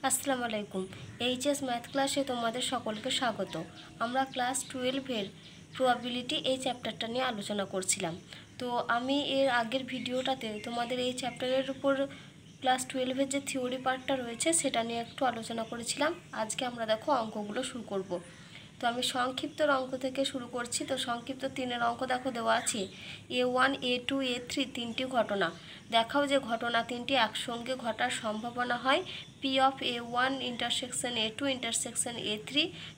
আসসালামু আলাইকুম। HS math ক্লাসে তোমাদের সকলকে স্বাগত। আমরা ক্লাস 12-এর প্রবাবিলিটি এই চ্যাপ্টারটা নিয়ে আলোচনা করছিলাম। তো আমি এর আগের ভিডিওটাতে তোমাদের এই চ্যাপ্টারের উপর ক্লাস 12-এর যে থিওরি পার্টটা রয়েছে সেটা নিয়ে একটু আলোচনা করেছিলাম। আজকে আমরা দেখো অঙ্কগুলো শুরু করব। তো আমি সংক্ষিপ্ত অঙ্ক থেকে শুরু করছি। তো সংক্ষিপ্ত 3-এর অঙ্ক দেখো দেওয়া আছে A1 A2 A3 তিনটি ঘটনা দেখাও যে ঘটনা তিনটি একসঙ্গে ঘটার সম্ভাবনা হয় P of A1 intersection A2 intersection A3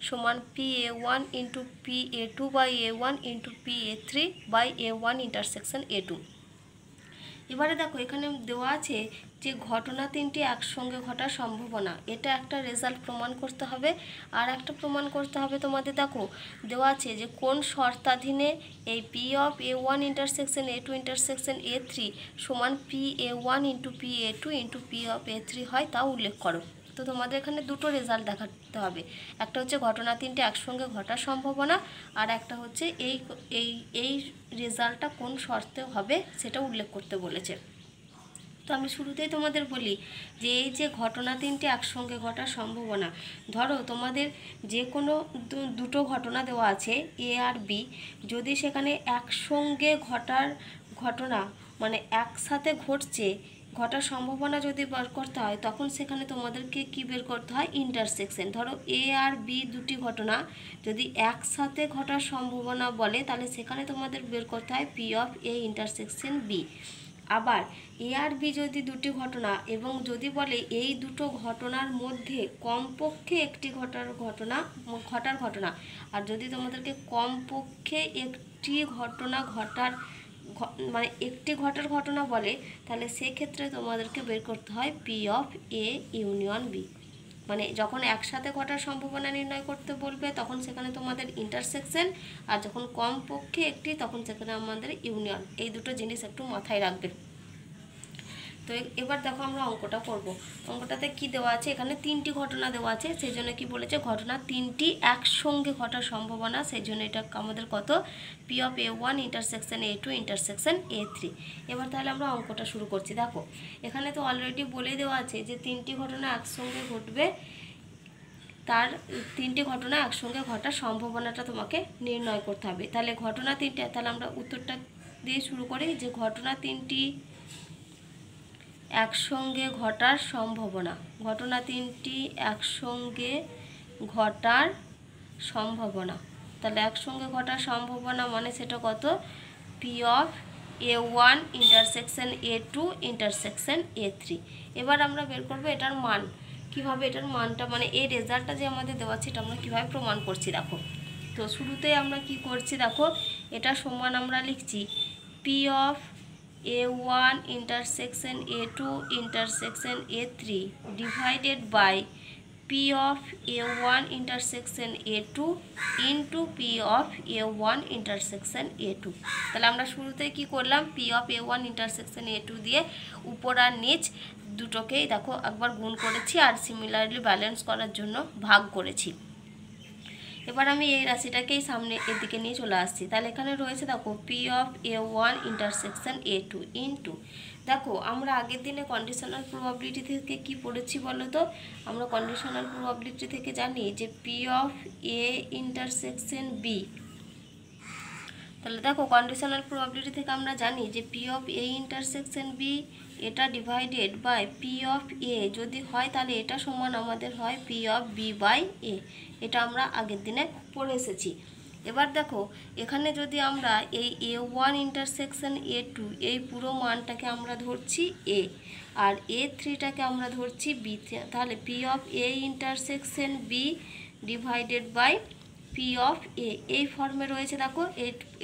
সমান PA1 into PA2 by A1 into PA3 by A1 intersection A2। এবারে দেখো এখানে দেওয়া আছে যে ঘটনা তিনটি একসঙ্গে ঘটার সম্ভাবনা, এটা একটা রেজাল্ট প্রমাণ করতে হবে। আর একটা প্রমাণ করতে হবে তোমাদের দেখো দেওয়া আছে যে কোন শর্তাধীনে এই P of A1 intersection A2 intersection A3 সমান PA1 into PA2 into P of A3 হয় তা উল্লেখ করো। তো তোমাদের এখানে দুটো রেজাল্ট দেখাতে হবে, একটা হচ্ছে ঘটনা তিনটে একসঙ্গে ঘটার সম্ভাবনা, আর একটা হচ্ছে এই এই এই রেজাল্টটা কোন শর্তে হবে সেটা উল্লেখ করতে বলেছে। তো আমি শুরুতেই তোমাদের বলি যে এই যে ঘটনা তিনটে একসঙ্গে ঘটার সম্ভাবনা, ধরো তোমাদের যে কোনো দুটো ঘটনা দেওয়া আছে এ আর বি, যদি সেখানে একসঙ্গে ঘটনা মানে একসাথে ঘটার সম্ভাবনা যদি বের করতে হয় তখন সেখানে তোমাদেরকে কি বের করতে হয়, ইন্টারসেকশন। ধরো এ আর বি দুটি ঘটনা যদি একসাথে ঘটার সম্ভাবনা বলে তাহলে সেখানে তোমাদের বের করতে হয় P of A intersection B. আবার এ আর বি যদি দুটি ঘটনা এবং যদি বলে এই দুটো ঘটনার মধ্যে কমপক্ষে একটি ঘটার ঘটনা, আর যদি তোমাদেরকে কমপক্ষে একটি মানে একটি ঘটনা বলে তাহলে সেক্ষেত্রে তোমাদেরকে বের করতে হয় P of A union B. মানে যখন একসাথে ঘটার সম্ভাবনা নির্ণয় করতে বলবে তখন সেখানে তোমাদের ইন্টারসেকশন, আর যখন কমপক্ষে একটি তখন সেখানে আমাদের ইউনিয়ন। এই দুটো জিনিস একটু মাথায় রাখবে। তো এবার দেখো আমরা অঙ্কটা করব। অঙ্কটাতে কি দেওয়া আছে, এখানে তিনটি ঘটনা দেওয়া আছে, সেই জন্য কি বলেছে ঘটনা তিনটি একসঙ্গে ঘটার সম্ভাবনা, সেই জন্য এটা আমাদের কত P of A1 intersection A2 intersection A3। এবার তাহলে আমরা অঙ্কটা শুরু করছি। দেখো এখানে তো অলরেডি বলে দেওয়া আছে যে তিনটি ঘটনা একসঙ্গে ঘটবে, তার তিনটি ঘটনা একসঙ্গে ঘটার সম্ভাবনাটা তোমাকে নির্ণয় করতে হবে। তাহলে ঘটনা তিনটে, তাহলে আমরা উত্তরটা দিয়ে শুরু করি যে ঘটনা তিনটি একসঙ্গে ঘটার সম্ভাবনা, ঘটনা তিনটি একসঙ্গে ঘটার সম্ভাবনা, তাহলে একসঙ্গে ঘটার সম্ভাবনা মানে সেটা কত P of A1 intersection A2 intersection A3। এবার আমরা বের করবো এটার মান। কিভাবে এটার মানটা মানে এই রেজাল্টটা যে আমাদের দেওয়া আছে এটা আমরা কীভাবে প্রমাণ করছি দেখো। তো শুরুতেই আমরা কি করছি দেখো, এটা সমান আমরা লিখছি P of A1 intersection A2 intersection A3 divided by P of A1 intersection A2 into P of A1 intersection A2। তাহলে আমরা শুরুতেই কি করলাম, P of A1 intersection A2 দিয়ে উপর আর নিচ দুটোকেই দেখো একবার গুণ করেছি আর সিমিলারলি ব্যালেন্স করার জন্য ভাগ করেছি। এবার আমি এই রাশিটাকেই সামনে এদিকে নিয়ে চলে আসছি। তাহলে এখানে রয়েছে দেখো P of A1 intersection A2 into, দেখো আমরা আগের দিনে কন্ডিশনাল প্রবাবিলিটি থেকে কি পড়েছি বলো তো, আমরা কন্ডিশনাল প্রবাবিলিটি থেকে জানি যে P of A intersection B. তাহলে দেখো কন্ডিশনাল প্রবাবিলিটি থেকে আমরা জানি যে P of A intersection B এটা divided by P of A যদি হয় তাহলে এটা সমান আমাদের হয় P of B by A. এটা আমরা আগের দিনে পড়ে এসেছি। এবার দেখো এখানে যদি আমরা এই A1 ইন্টারসেকশন A2 এই পুরো মানটাকে আমরা ধরছি এ, আর A3টাকে আমরা ধরছি বি, তাহলে P of A intersection B divided by P of A এই ফর্মে রয়েছে। দেখো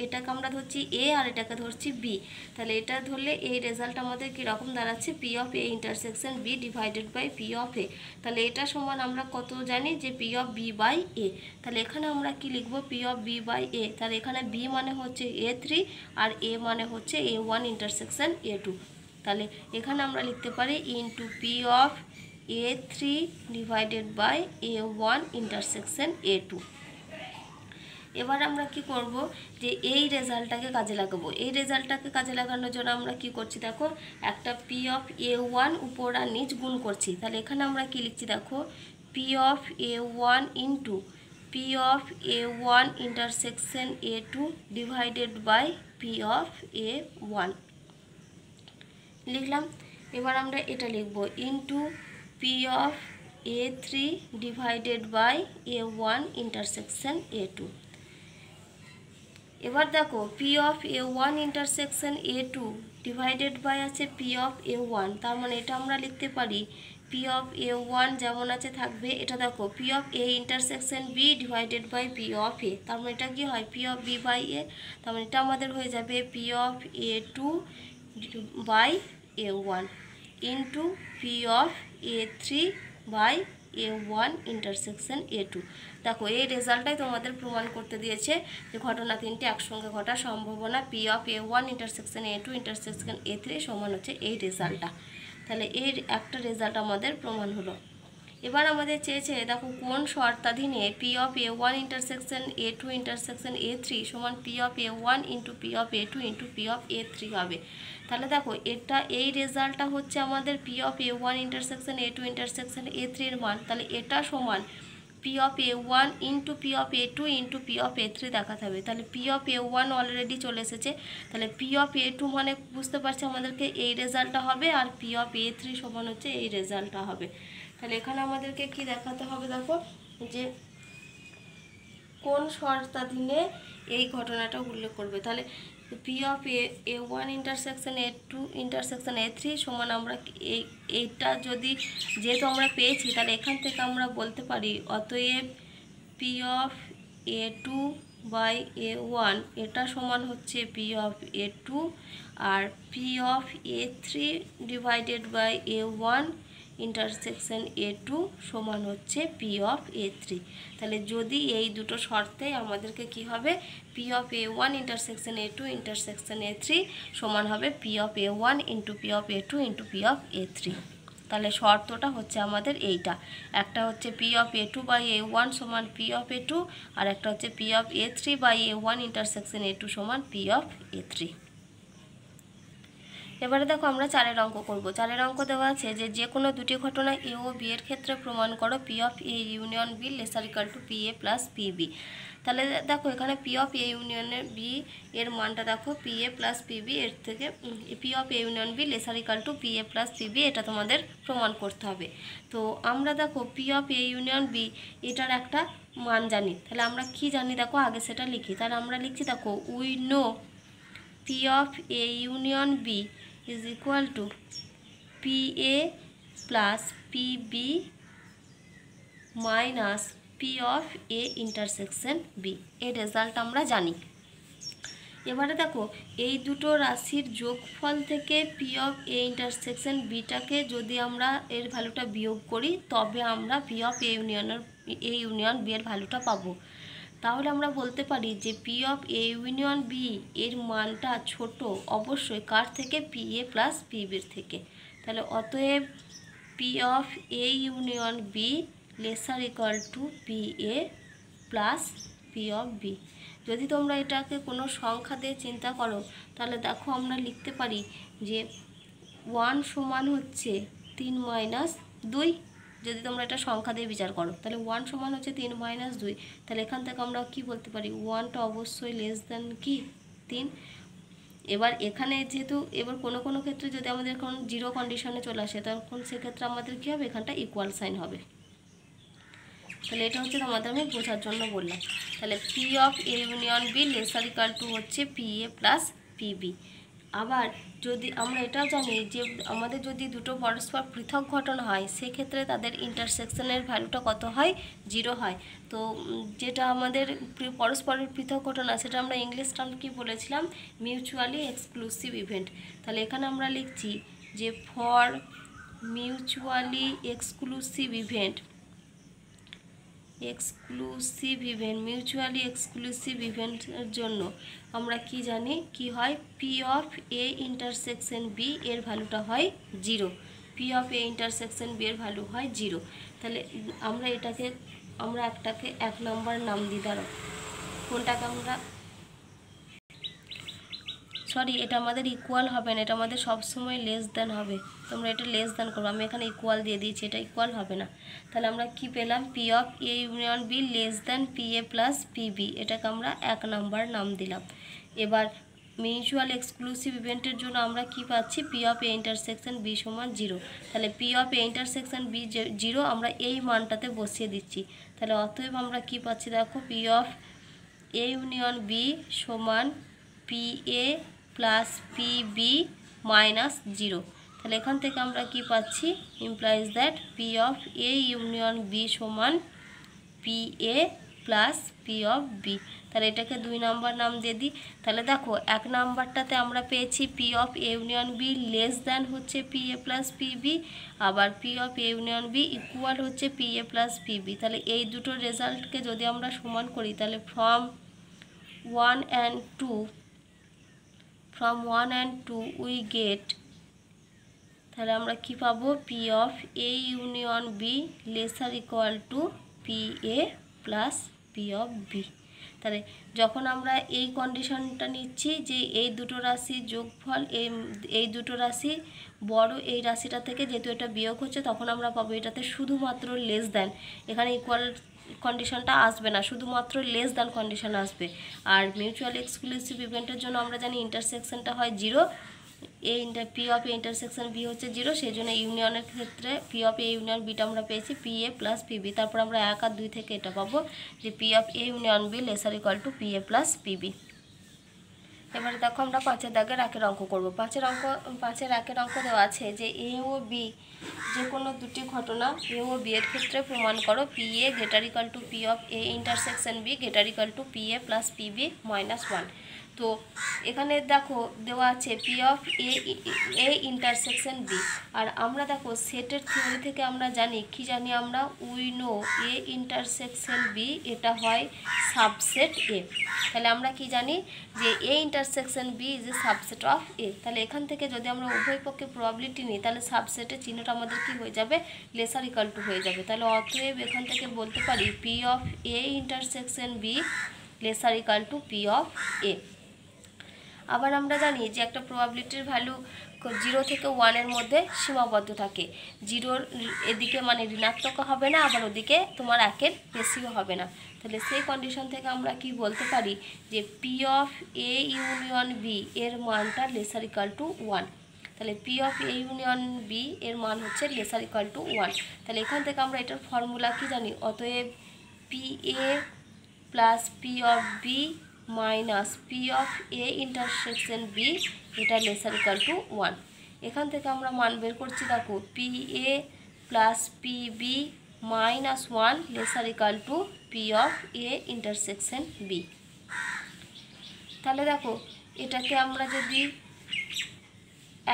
এটাকে আমরা ধরছি এ আর এটাকে ধরছি বি, তাহলে এটা ধরলে এই রেজাল্ট আমাদের কীরকম দাঁড়াচ্ছে P of A intersection B divided by P of A. তাহলে এটা সমান আমরা কত জানি যে P of B by A. তাহলে এখানে আমরা কি লিখবো P of B by A, তাহলে এখানে বি মানে হচ্ছে A3 আর এ মানে হচ্ছে A1 ইন্টারসেকশন A2। তাহলে এখানে আমরা লিখতে পারি into P of A3 divided by A1 intersection A2। এবার আমরা কি করব, যে এই রেজাল্টটাকে কাজে লাগাবো। এই রেজাল্টটাকে কাজে লাগানোর জন্য আমরা কি করছি দেখো, একটা পি অফ এ ওয়ান উপর আর নিচ গুণ করছি। তাহলে এখানে আমরা কি লিখছি দেখো, P of A one into P of A one intersection A two divided by P of A one লিখলাম। এবার আমরা এটা লিখব into P of A three divided by A one intersection A two. এবার দেখো P of A one intersection A two divided by আছে P of A one, তার মানে এটা আমরা লিখতে পারি পি অফ এ ওয়ান যেমন আছে থাকবে, এটা দেখো P of A intersection B divided by P of A, তার মানে এটা কি হয় P of B by A, তার মানে এটা আমাদের হয়ে যাবে P of A two by A one into P of A three by A one intersection A two. দেখো এই রেজাল্টটাই তোমাদের প্রমাণ করতে দিয়েছে যে ঘটনা তিনটি একসঙ্গে ঘটার সম্ভাবনা P of A one intersection A two intersection A three সমান হচ্ছে এই রেজাল্টটা। তাহলে এই একটা রেজাল্ট আমাদের প্রমাণ হলো। এবার আমাদের চেয়েছে দেখো কোন শর্তাধীনে P of A one intersection A two intersection A three সমান P of A one into P of A two into P of A three হবে। তাহলে দেখো এই রেজাল্টটা হচ্ছে আমাদের P of A one intersection A two intersection A থ্রির মান, তাহলে এটা সমান P of A one into P of A two into P of A three দেখাতে হবে। তাহলে P of A one already চলে এসেছে, তাহলে পি অফ এ টু মানে বুঝতে পারছি আমাদেরকে এই রেজাল্টটা হবে, আর পি অফ এ থ্রি সমান হচ্ছে এই রেজাল্টটা হবে। তাহলে এখানে আমাদেরকে কি দেখাতে হবে দেখো, যে কোন শর্তাধীনে এই ঘটনাটা উল্লেখ করবে। তাহলে P of A one intersection A two intersection A three সমান আমরা এইটা যদি যেহেতু আমরা পেয়েছি, তাহলে এখান থেকে আমরা বলতে পারি অতএব P of A two by A one এটা সমান হচ্ছে পি অফ এ টু, আর P of A three divided by A one intersection A two সমান হচ্ছে পি অফ এ থ্রি। তাহলে যদি এই দুটো শর্তে আমাদেরকে কি হবে, P of A one intersection A two intersection A three সমান হবে P of A one into P of A two into P of A three. তাহলে শর্তটা হচ্ছে আমাদের এইটা, একটা হচ্ছে P of A two by A one সমান পি অফ এ টু, আর একটা হচ্ছে P of A three by A one intersection A two সমান পি অফ এ থ্রি। এবারে দেখো আমরা চারের অঙ্ক করব। চারের অঙ্ক দেওয়া আছে যে কোনো দুটি ঘটনা এ ও বি এর ক্ষেত্রে প্রমাণ করো P of A union B lesser equal to P A plus P B. তাহলে দেখো এখানে পি অফ এ ইউনিয়নের বি এর মানটা দেখো P A plus P B, এর থেকে P of A union B lesser equal to P A plus P B, এটা তোমাদের প্রমাণ করতে হবে। তো আমরা দেখো P of A union B এটার একটা মান জানি, তাহলে আমরা কি জানি দেখো আগে সেটা লিখি। তাহলে আমরা লিখছি দেখো we know P of A union B is equal to PA plus PB minus P of A intersection B, এই রেজাল্ট আমরা জানি। এবারে দেখো এই দুটো রাশির যোগফল থেকে পি অফ এ ইন্টারসেকশন বিটাকে যদি আমরা এর ভ্যালুটা বিয়োগ করি তবে আমরা P of A union B এর ভ্যালুটা পাবো। তাহলে আমরা বলতে পারি যে P of A union B এর মানটা ছোট অবশ্যই কার থেকে, পি এ প্লাস পি বির থেকে। তাহলে অতএব P of A union B lesser equal to P A plus P of B. যদি তোমরা এটাকে কোনো সংখ্যা দিয়ে চিন্তা করো তাহলে দেখো আমরা লিখতে পারি যে 1 সমান হচ্ছে 3 মাইনাস 2। যদি তোমরা এটা সংখ্যা দিয়ে বিচার করো তাহলে 1 সমান হচ্ছে 3 মাইনাস 2, তাহলে এখান থেকে আমরা কি বলতে পারি 1টা অবশ্যই লেস দেন কি 3। এবার এখানে যেহেতু এবার কোনো ক্ষেত্রে যদি আমাদের এখন জিরো কন্ডিশনে চলে আসে তখন সেক্ষেত্রে আমাদের কী হবে, এখানটা ইকুয়াল সাইন হবে। তাহলে এটা হচ্ছে তোমাদের আমি বোঝার জন্য বললাম। তাহলে P of A union B lesser equal to হচ্ছে P A plus P B. আবার যদি আমরা এটাও জানি যে আমাদের যদি দুটো পরস্পর পৃথক ঘটনা হয় সেক্ষেত্রে তাদের ইন্টারসেকশনের ভ্যালুটা কত হয়, 0 হয়। তো যেটা আমাদের পরস্পরের পৃথক ঘটনা সেটা আমরা ইংলিশ টার্ম কি বলেছিলাম, মিউচুয়ালি এক্সক্লুসিভ ইভেন্ট। তাহলে এখানে আমরা লিখছি যে for mutually exclusive event mutually exclusive ইভেন্টের জন্য আমরা কি জানি কি হয়, P of A intersection B এর ভ্যালুটা হয় 0, P of A intersection B এর ভ্যালু হয় 0। তাহলে আমরা একটাকে 1 নম্বর নাম দিই। দাঁড়াও কোনটাকে আমরা সরি, এটা আমাদের ইকুয়াল হবে না, এটা আমাদের সবসময় লেস দেন হবে। তোমরা এটা লেস দেন করবো, আমি এখানে ইকুয়াল দিয়ে দিয়েছি, এটা ইকুয়াল হবে না। তাহলে আমরা কি পেলাম, P of A union B less than P A plus P B, এটাকে আমরা 1 নাম্বার নাম দিলাম। এবার মিউচুয়াল এক্সক্লুসিভ ইভেন্টের জন্য আমরা কি পাচ্ছি, P of A intersection B সমান 0। তাহলে P of A intersection B 0 আমরা এই মানটাতে বসিয়ে দিচ্ছি। তাহলে অতএব আমরা কি পাচ্ছি, দেখো P of A union B সমান P A plus PB minus 0। তাহলে এখান থেকে আমরা কি পাচ্ছি, implies that P of A union B সমান P A plus P of B. তাহলে এটাকে 2 নাম্বার নাম দিয়ে দিই। তাহলে দেখো 1 নাম্বারটাতে আমরা পেয়েছি P of A union B less than হচ্ছে পি এ প্লাস পিবি, আবার P of A union B equal হচ্ছে পি এ প্লাস পিবি। তাহলে এই দুটো রেজাল্টকে যদি আমরা সমান করি, তাহলে from 1 and 2 we get, তাহলে আমরা কি পাবো, P of A union B lesser equal to P A plus P of B. তাহলে যখন আমরা এই কন্ডিশনটা নিচ্ছি যে এই দুটো রাশির যোগফল, এই দুটো রাশি বড় এই রাশিটা থেকে যেহেতু এটা বিয়োগ হচ্ছে, তখন আমরা পাবো এটাতে শুধুমাত্র লেস দ্যান, এখানে ইকুয়াল কন্ডিশনটা আসবে না, শুধুমাত্র লেস দ্যান কন্ডিশন আসবে। আর মিউচুয়াল এক্সক্লুসিভ ইভেন্টের জন্য আমরা জানি ইন্টারসেকশনটা হয় 0, P of A intersection B হচ্ছে 0, সেই জন্য ইউনিয়নের ক্ষেত্রে পি অফ এ ইউনিয়ন বিটা আমরা পেয়েছি পি এ প্লাস পিবি। তারপর আমরা 1 আর 2 থেকে এটা পাবো যে P of A union B lesser equal to P A plus P B. এবারে দেখো আমরা 5-এর দাগের একের অঙ্ক করবো। 5-এর একের অঙ্ক দেওয়া আছে যে এ ও বি যে কোনো দুটি ঘটনা এ ও বি এর ক্ষেত্রে প্রমাণ করো P A greater equal to P of A intersection B greater equal to P A plus PB minus 1। তো এখানে দেখো দেওয়া আছে P of A intersection B, আর আমরা দেখো সেটের থিওরি থেকে আমরা জানি কি জানি, আমরা we know A intersection B এটা হয় সাবসেট এ। তাহলে আমরা কি জানি যে A intersection B is a subset of A. তাহলে এখান থেকে যদি আমরা উভয় পক্ষে প্রবাবিলিটি নিই, তাহলে সাবসেটের চিহ্নটা আমাদের কি হয়ে যাবে, লেসার ইকুয়াল টু হয়ে যাবে। তাহলে অতএব এখান থেকে বলতে পারি P of A intersection B lesser equal to P of A. আবার আমরা জানি যে একটা প্রবাবিলিটির ভ্যালু 0 থেকে 1-এর মধ্যে সীমাবদ্ধ থাকে, 0-র এদিকে মানে ঋণাত্মক হবে না, আবার ওদিকে তোমার 1-এর বেশিও হবে না। তাহলে সেই কন্ডিশন থেকে আমরা কি বলতে পারি যে P of A union B এর মানটা লেসার ইকুয়াল টু 1। তাহলে P of A union B এর মান হচ্ছে লেসার ইকুয়াল টু 1। তাহলে এখান থেকে আমরা এটার ফর্মুলা কি জানি, অতএব P A plus P of B minus P of A intersection B এটা লেসার ইকুয়াল টু 1। এখান থেকে আমরা মান বের করছি, দেখো P A plus P B minus 1 lesser equal to P of A intersection B. তাহলে দেখো এটাকে আমরা যদি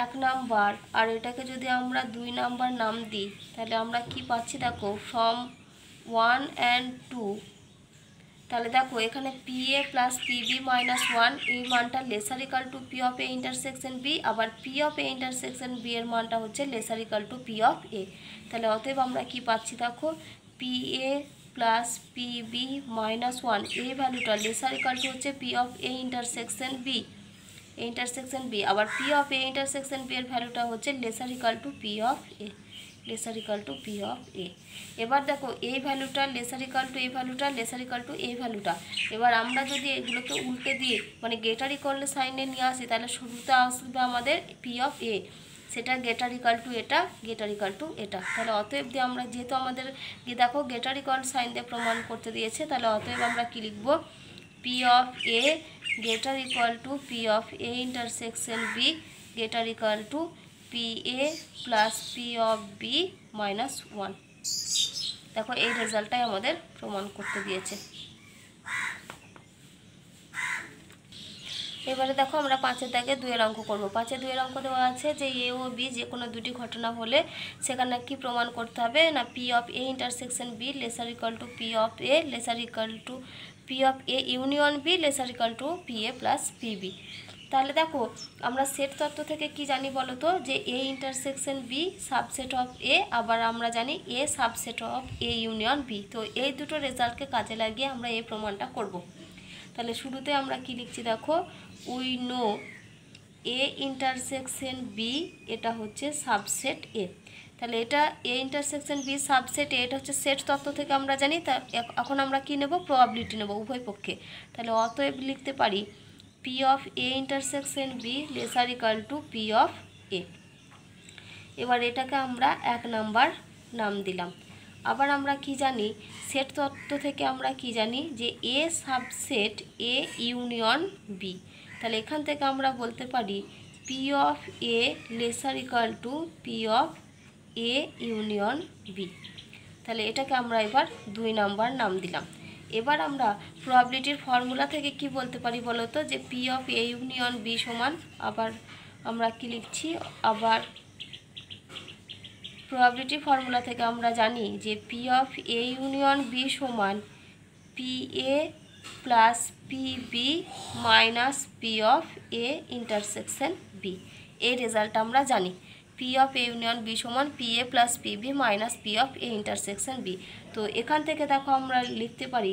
1 নাম্বার আর এটাকে যদি আমরা 2 নাম্বার নাম দিই, তাহলে আমরা কি পাচ্ছি, দেখো ফ্রম 1 and 2। তাহলে দেখো এখানে P A plus PB minus 1 এই মানটা lesser equal to P of A intersection B, আবার P of A intersection B এর মানটা হচ্ছে lesser equal to P of A. তাহলে অতএব আমরা কি পাচ্ছি, দেখো P A plus PB minus 1 এই ভ্যালুটা লেসার ইকুয়াল টু হচ্ছে P of A intersection B, আবার P of A intersection B এর ভ্যালুটা হচ্ছে lesser equal to P of A, lesser equal to P of A. এবার দেখো এই ভ্যালুটা লেসার ইকুয়াল টু এই ভ্যালুটা লেসার ইকুয়াল টু এই ভ্যালুটা। এবার আমরা যদি এগুলোকে উল্টে দিয়ে মানে গ্রেটার ইকুয়াল সাইনে নিয়ে আসি, তাহলে শুরুতে আসবে আমাদের পি অফ এ, সেটা গ্রেটার ইকুয়াল টু এটা, গ্রেটার ইকুয়াল টু এটা। তাহলে অতএব দিয়ে আমরা যেহেতু আমাদের দেখো গ্রেটার ইকুয়াল সাইন দিয়ে প্রমাণ করতে দিয়েছে, তাহলে অতএব আমরা কি লিখব, P of A greater equal to P of A intersection B greater equal to P A plus P of B minus 1। দেখো এই রেজাল্টটাই আমাদের প্রমাণ করতে দিয়েছে। এবারে দেখো আমরা 5-এর দাগে 2-এর অঙ্ক করব। 5-এ 2-এর অঙ্ক দেওয়া আছে যে এ ও বি যে কোনো দুটি ঘটনা হলে সেখানে কি প্রমাণ করতে হবে না, P of A intersection B lesser equal to P of A lesser equal to P of A union B lesser equal to P A plus P B. তাহলে দেখো আমরা সেট তত্ত্ব থেকে কি জানি বলো তো, যে A intersection B subset of A, আবার আমরা জানি A subset of A union B. তো এই দুটো রেজাল্টকে কাজে লাগিয়ে আমরা এই প্রমাণটা করব। তাহলে শুরুতে আমরা কি লিখছি দেখো, we know A intersection B এটা হচ্ছে সাবসেট এ। তাহলে এটা A intersection B subset A, এটা হচ্ছে সেট তত্ত্ব থেকে আমরা জানি। তা এখন আমরা কি নেব, প্রবাবিলিটি নেব উভয় পক্ষে। তাহলে অতএব লিখতে পারি P of A intersection B lesser equal to P of A. এবার এটাকে আমরা 1 নাম্বার নাম দিলাম। আবার আমরা কি জানি, সেট তত্ত্ব থেকে আমরা কি জানি যে A subset A union B. তাহলে এখান থেকে আমরা বলতে পারি P of A lesser equal to P of A union B. তাহলে এটাকে আমরা এবার 2 নাম্বার নাম দিলাম। এবার আমরা প্রবাবিলিটির ফর্মুলা থেকে কি বলতে পারি বলো তো, যে P of A union B সমান, আবার আমরা কি লিখছি, আবার প্রবাবিলিটি ফর্মুলা থেকে আমরা জানি যে P of A union B সমান P A plus P B minus P of A intersection B. এই রেজাল্ট আমরা জানি, P of A union B সমান P A plus P B minus P of A intersection B. তো এখান থেকে দেখো আমরা লিখতে পারি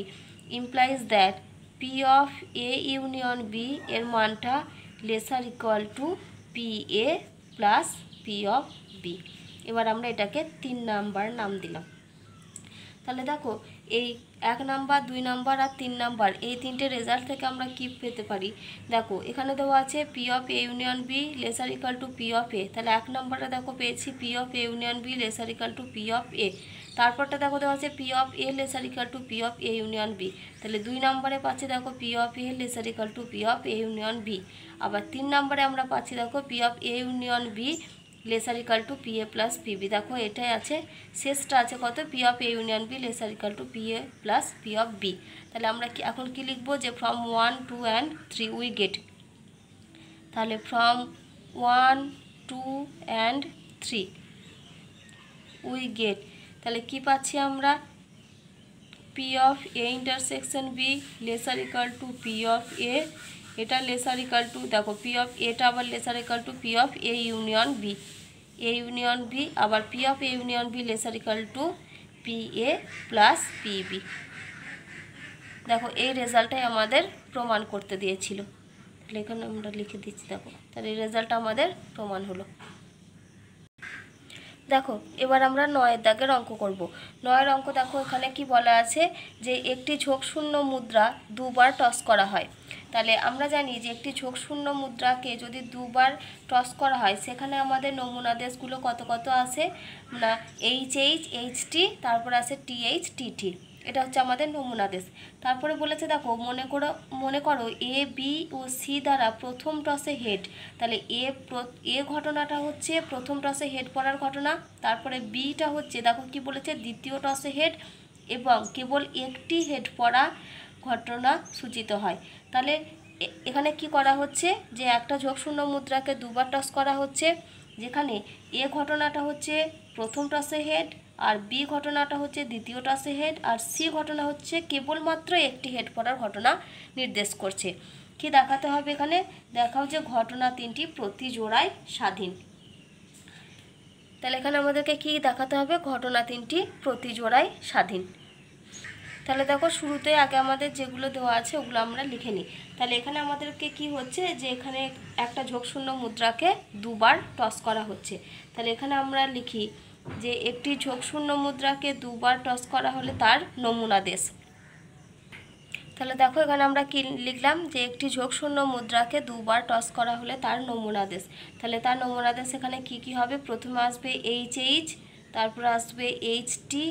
implies that P of A union B এর মানটা lesser equal to P A plus P of B. এবার আমরা এটাকে 3 নাম্বার নাম দিলাম। তাহলে দেখো এই 1 নাম্বার 2 নাম্বার আর 3 নাম্বার এই তিনটে রেজাল্ট থেকে আমরা কি পেতে পারি, দেখো এখানে দেওয়া আছে P of A union B lesser equal to P of A. তাহলে 1 নাম্বারে দেখো পেয়েছি P of A union B lesser equal to P of A. তারপরটা দেখো দেওয়া আছে P of A lesser equal to P of A union B. তাহলে 2 নাম্বারে পাচ্ছি দেখো P of A lesser equal to P of A union B. আবার 3 নাম্বারে আমরা পাচ্ছি দেখো P of A union B lesser equal to P A plus P B. দেখো এটাই আছে, শেষটা আছে কত, P of A union B lesser equal to P A plus P of B. তাহলে আমরা কি এখন কি লিখবো, যে ফ্রম 1, 2 and 3 উই গেট। তাহলে ফ্রম 1, 2 and 3 উই গেট, তাহলে কি পাচ্ছি আমরা, P of A intersection B lesser equal to P of A, এটা লেসার ইকাল টু দেখো পি অফ এটা আবার lesser equal to P of A union B, A union B আবার P of A union B lesser equal to P A plus P B. দেখো এই রেজাল্টটাই আমাদের প্রমাণ করতে দিয়েছিল। তাহলে এখানে আমরা লিখে দিচ্ছি, দেখো তাহলে এই রেজাল্টটা আমাদের প্রমাণ হলো। দেখো এবার আমরা 9 দাগের অঙ্ক করব। 9 অঙ্ক দেখো এখানে কি বলা আছে, যে একটি ঝোঁকশূন্য মুদ্রা 2 বার টস করা হয়। তাহলে আমরা জানি যে একটি ঝোঁকশূন্য মুদ্রাকে যদি 2 বার টস করা হয়, সেখানে আমাদের নমুনা দেশগুলো কত কত আছে না, এইচ এইচ এইচটি, তারপর আছে টিএইচ টিটি, এটা হচ্ছে আমাদের নমুনা দেশ। তারপরে বলেছে দেখো মনে করো এ বি ও সি দ্বারা প্রথম টসে হেড। তাহলে এ ঘটনাটা হচ্ছে প্রথম টসে হেড পড়ার ঘটনা, তারপরে বিটা হচ্ছে দেখো কি বলেছে দ্বিতীয় টসে হেড, এবং কেবল একটি হেড পড়া ঘটনা সূচিত হয়। তাহলে এখানে কি করা হচ্ছে, যে একটা ঝোঁকশূন্য মুদ্রাকে 2 বার টস করা হচ্ছে, যেখানে এ ঘটনাটা হচ্ছে প্রথম টসে হেড, আর বি ঘটনাটা হচ্ছে দ্বিতীয় টসে হেড, আর সি ঘটনা হচ্ছে কেবলমাত্র একটি হেড পড়ার ঘটনা নির্দেশ করছে। কি দেখাতে হবে এখানে, দেখাও যে ঘটনা 3টি প্রতি জোড়ায় স্বাধীন। তাহলে এখানে আমাদেরকে কি দেখাতে হবে, ঘটনা 3টি প্রতি জোড়ায় স্বাধীন। তাহলে দেখো শুরুতে আগে আমাদের যেগুলো দেওয়া আছে ওগুলো আমরা লিখে নিই। তাহলে এখানে আমাদেরকে কি হচ্ছে, যে এখানে একটা ঝোঁকশূন্য মুদ্রাকে 2 বার টস করা হচ্ছে। তাহলে এখানে আমরা লিখি যে একটি ঝোঁকশূন্য মুদ্রাকে 2 বার টস করা হলে তার নমুনা দেশ। তাহলে দেখো এখানে আমরা কি লিখলাম, যে একটি ঝোঁকশূন্য মুদ্রাকে 2 বার টস করা হলে তার নমুনা দেশ। তাহলে তার নমুনা দেশ এখানে কি কি হবে, প্রথমে আসবে এইচ এইচ, তারপর আসবে এইচ টি,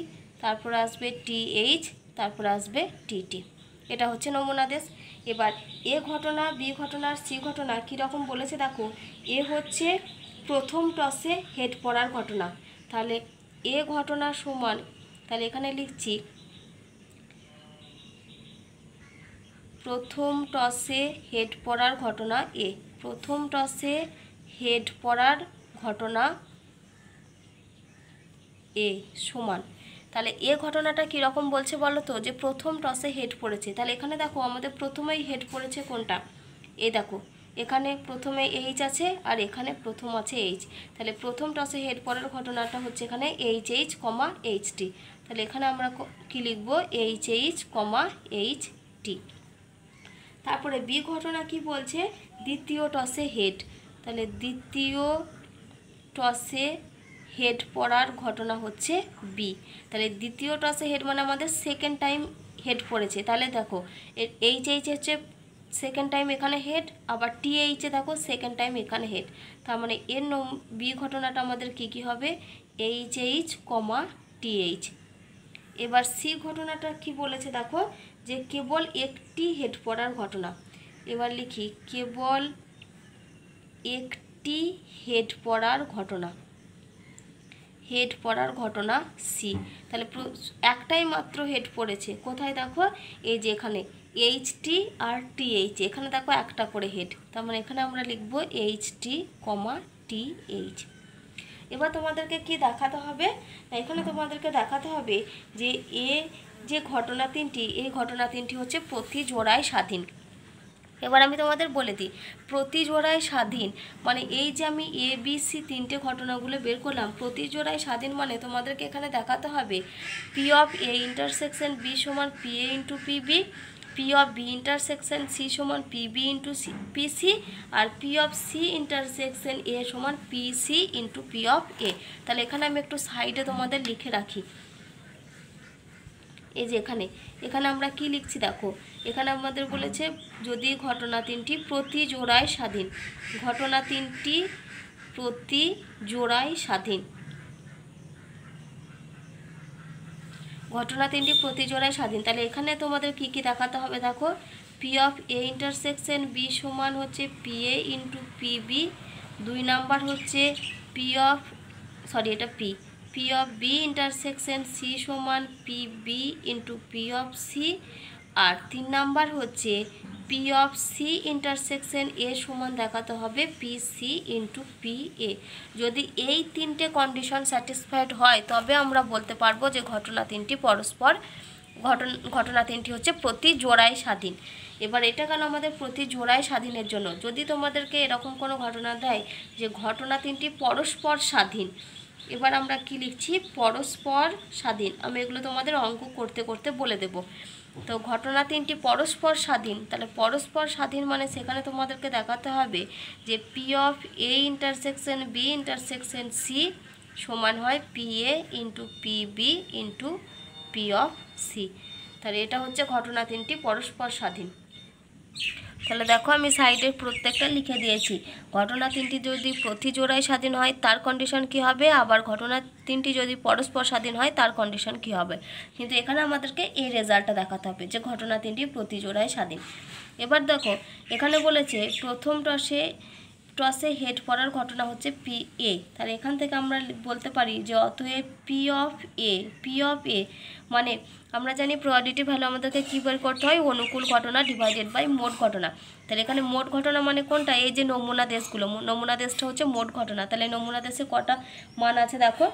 তারপর আসবে টি এইচ, তারপর আসবে টি টি, এটা হচ্ছে নমুনা দেশ। এবার এ ঘটনা বি ঘটনার সি ঘটনা কীরকম বলেছে দেখো, এ হচ্ছে প্রথম টসে হেড পড়ার ঘটনা। তাহলে এ ঘটনা সমান, তাহলে এখানে লিখছি প্রথম টসে হেড পড়ার ঘটনা এ, প্রথম টসে হেড পড়ার ঘটনা এ সমান। তাহলে এ ঘটনাটা কীরকম বলছে বলো তো, যে প্রথম টসে হেড পড়েছে। তাহলে এখানে দেখো আমাদের প্রথমেই হেড পড়েছে কোনটা, এ দেখো এখানে প্রথমে এইচ আছে আর এখানে প্রথম আছে এইচ। তাহলে প্রথম টসে হেড পড়ার ঘটনাটা হচ্ছে এখানে H H comma H T. তাহলে এখানে আমরা কি লিখব, H H comma H T. তারপরে বি ঘটনা কি বলছে, দ্বিতীয় টসে হেড, তাহলে দ্বিতীয় টসে হেড পড়ার ঘটনা হচ্ছে বি। তাহলে দ্বিতীয় টসে হেড মানে আমাদের সেকেন্ড টাইম হেড পড়েছে। তাহলে দেখো এইচ হচ্ছে সেকেন্ড টাইম এখানে হেড, আবার টিএইচে দেখো সেকেন্ড টাইম এখানে হেড। তার মানে এর বি ঘটনাটা আমাদের কি হবে, এইচ কমা টিএইচ। এবার সি ঘটনাটা কি বলেছে দেখো, যে কেবল একটি হেড পড়ার ঘটনা। এবার লিখি কেবল একটি হেড পড়ার ঘটনা, হেড পড়ার ঘটনা সি। তাহলে একটাই মাত্র হেড পড়েছে, কোথায় দেখো, এই যে এখানে এইচটি আর টিএইচ, এখানে দেখো একটা করে হেড, তার মানে এখানে আমরা লিখব এইচটি কমা টিএইচ। এবার তোমাদেরকে কি দেখাতে হবে, এখানে তোমাদেরকে দেখাতে হবে যে যে ঘটনা তিনটি, এই ঘটনা তিনটি হচ্ছে প্রতি জোড়ায় স্বাধীন। এবার আমি তোমাদের বলে দিই, প্রতি জোড়ায় স্বাধীন মানে এই যে আমি এ বি সি তিনটে ঘটনাগুলো বের করলাম, প্রতি জোড়ায় স্বাধীন মানে তোমাদেরকে এখানে দেখাতে হবে P of A intersection B সমান P A into P B, P of B intersection C সমান P B into P C, আর P of C intersection A সমান P C into P of A. তাহলে এখানে আমি একটু সাইডে তোমাদের লিখে রাখি, এই যে এখানে আমরা কি লিখছি দেখো, এখানে আমাদের বলেছে যদি ঘটনা তিনটি প্রতি জোড়ায় স্বাধীন, ঘটনা তিনটি প্রতি জোড়ায় স্বাধীন, ঘটনা তিনটি প্রতি জোড়ায় স্বাধীন। তাহলে এখানে তোমাদের কি কি দেখাতে হবে দেখো, P of A intersection B সমান হচ্ছে P A into P B, 2 number হচ্ছে পি অফ এটা P of B intersection C সমান P B into P of C, আর 3 নাম্বার হচ্ছে P of C intersection A সমান দেখাতে হবে P C into P A. যদি এই তিনটে কন্ডিশন স্যাটিসফাইড হয় তবে আমরা বলতে পারবো যে ঘটনা তিনটি পরস্পর ঘটনা তিনটি হচ্ছে প্রতি জোড়ায় স্বাধীন। এবার এটা কেন আমাদের প্রতি জোড়ায় স্বাধীনের জন্য, যদি তোমাদেরকে এরকম কোনো ঘটনা দেয় যে ঘটনা তিনটি পরস্পর স্বাধীন, এবার আমরা কি লিখছি পরস্পর স্বাধীন, আমি এগুলো তোমাদের অঙ্ক করতে করতে বলে দেব। তো ঘটনা তিনটি পরস্পর স্বাধীন, তাহলে পরস্পর স্বাধীন মানে সেখানে তোমাদেরকে দেখাতে হবে যে P of A intersection B intersection C সমান হয় P A into P B into P of C. তাহলে এটা হচ্ছে ঘটনা তিনটি পরস্পর স্বাধীন। তাহলে দেখো আমি সাইডে প্রত্যেকটা লিখে দিয়েছি, ঘটনা তিনটি যদি প্রতি জোড়ায় স্বাধীন হয় তার কন্ডিশন কি হবে, আবার ঘটনা তিনটি যদি পরস্পর স্বাধীন হয় তার কন্ডিশন কি হবে। কিন্তু এখানে আমাদেরকে এই রেজাল্টটা দেখাতে হবে যে ঘটনা তিনটি প্রতি জোড়ায় স্বাধীন। এবার দেখো এখানে বলেছে প্রথম টসে হেড পড়ার ঘটনা হচ্ছে পি এ, তাহলে এখান থেকে আমরা বলতে পারি যে অতএব পি অফ এ মানে আমরা জানি প্রবাবিলিটি ভ্যালু আমাদেরকে কী বের করতে হয়, অনুকূল ঘটনা ডিভাইডেড বাই মোট ঘটনা। তাহলে এখানে মোট ঘটনা মানে কোনটা, এই যে নমুনা দেশগুলো, নমুনা দেশটা হচ্ছে মোট ঘটনা। তাহলে নমুনা দেশে কটা মান আছে দেখো,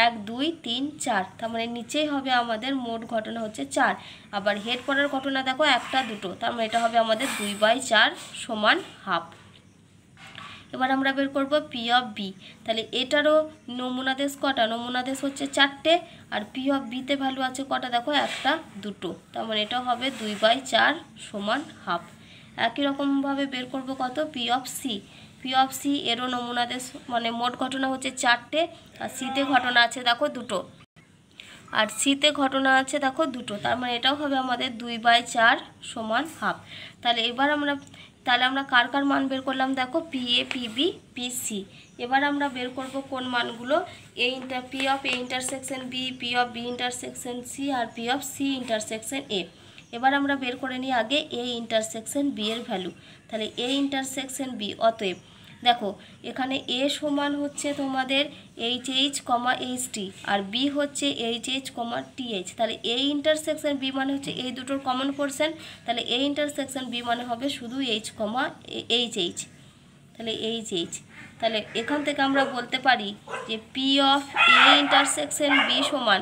1 2 3 4, তার মানে নিচেই হবে আমাদের মোট ঘটনা হচ্ছে 4। আবার হেড পড়ার ঘটনা দেখো 1টা 2টো, তার মানে এটা হবে আমাদের 2/4 সমান হাফ। এবার আমরা বের করব পি অফ বি, তাহলে এটারও নমুনা দেশ কটা, নমুনা দেশ হচ্ছে 4টে, আর পি অফ বিতে ভ্যালু আছে কটা দেখো 1টা 2টো, তার মানে এটা হবে 2/4 সমান হাফ। একই রকমভাবে বের করব কত, পি অফ সি এরও নমুনা দেশ মানে মোট ঘটনা হচ্ছে 4টে, আর সিতে ঘটনা আছে দেখো 2টো, আর সিতে ঘটনা আছে দেখো 2টো, তার মানে এটাও হবে আমাদের 2/4 সমান হাফ। তাহলে এবার আমরা কার কার মান বের করলাম দেখো, P A P B P C. এবার আমরা বের করব কোন মানগুলো, P of A intersection B, P of B intersection C, আর P of C intersection A. এবার আমরা বের করে নিই আগে এ ইন্টারসেকশন বি এর ভ্যালু। তাহলে এ ইন্টারসেকশন বি, অতএব দেখো এখানে এ সমান হচ্ছে তোমাদের এইচ কমা এইচটি, আর বি হচ্ছে এইচ কমা টিএইচ। তাহলে এ ইন্টারসেকশন বি মানে হচ্ছে এই দুটোর কমন পোর্শন, তাহলে এ ইন্টারসেকশন বি মানে হবে শুধু এইচ কমা এইচ, তাহলে এইচ। তাহলে এখান থেকে আমরা বলতে পারি যে P of A intersection B সমান,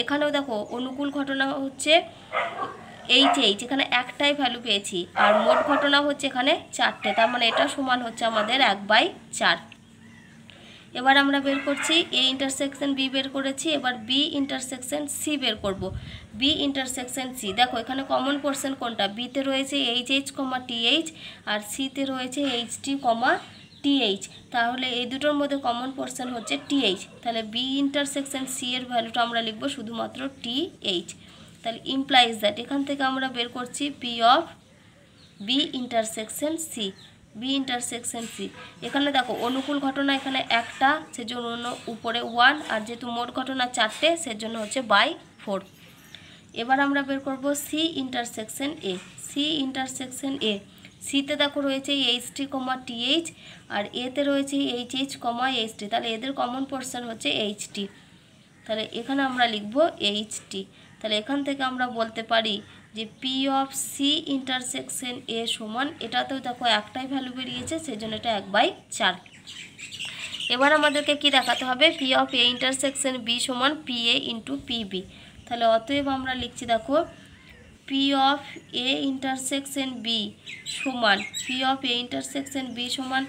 এখানেও দেখো অনুকূল ঘটনা হচ্ছে এইচ, এখানে একটাই ভ্যালু পেয়েছি, আর মোট ঘটনা হচ্ছে এখানে 4টে, তার মানে এটা সমান হচ্ছে আমাদের 1/4। এবার আমরা বের করছি এ ইন্টারসেকশন বি বের করেছি, এবার বি ইন্টারসেকশন সি বের করব। বি ইন্টারসেকশন সি, দেখো এখানে কমন পোর্শন কোনটা, বিতে রয়েছে এইচ কমা টিএইচ আর সিতে রয়েছে এইচটি কমা টিএইচ, তাহলে এই দুটোর মধ্যে কমন পোর্শন হচ্ছে টিএইচ, তাহলে বি ইন্টারসেকশন সি এর ভ্যালুটা আমরা লিখব শুধুমাত্র টিএইচ। তাহলে ইমপ্লাইজ দ্যাট এখান থেকে আমরা বের করছি P of B intersection C, B intersection C. এখানে দেখো অনুকূল ঘটনা এখানে একটা, সেজন্য উপরে 1, আর যেহেতু মোট ঘটনা 4টে সেজন্য হচ্ছে বাই 4। এবার আমরা বের করব C intersection A, C intersection A. সিতে দেখো রয়েছে এইচটি কমা টিএইচ আর এতে রয়েছে এইচএইচ কমা এইচটি, তাহলে এদের কমন পোর্শন হচ্ছে এইচটি, তাহলে এখানে আমরা লিখব এইচটি। তাহলে এখান থেকে আমরা বলতে পারি যে P of C intersection A সমান, এটাতেও দেখো একটাই ভ্যালু বেরিয়েছে সেজন্য এটা 1/4। এবার আমাদেরকে কি দেখাতে হবে, P of A intersection B সমান P A into P B. তাহলে অতএব আমরা লিখছি দেখো P of A intersection B সমান, P of A intersection B সমান,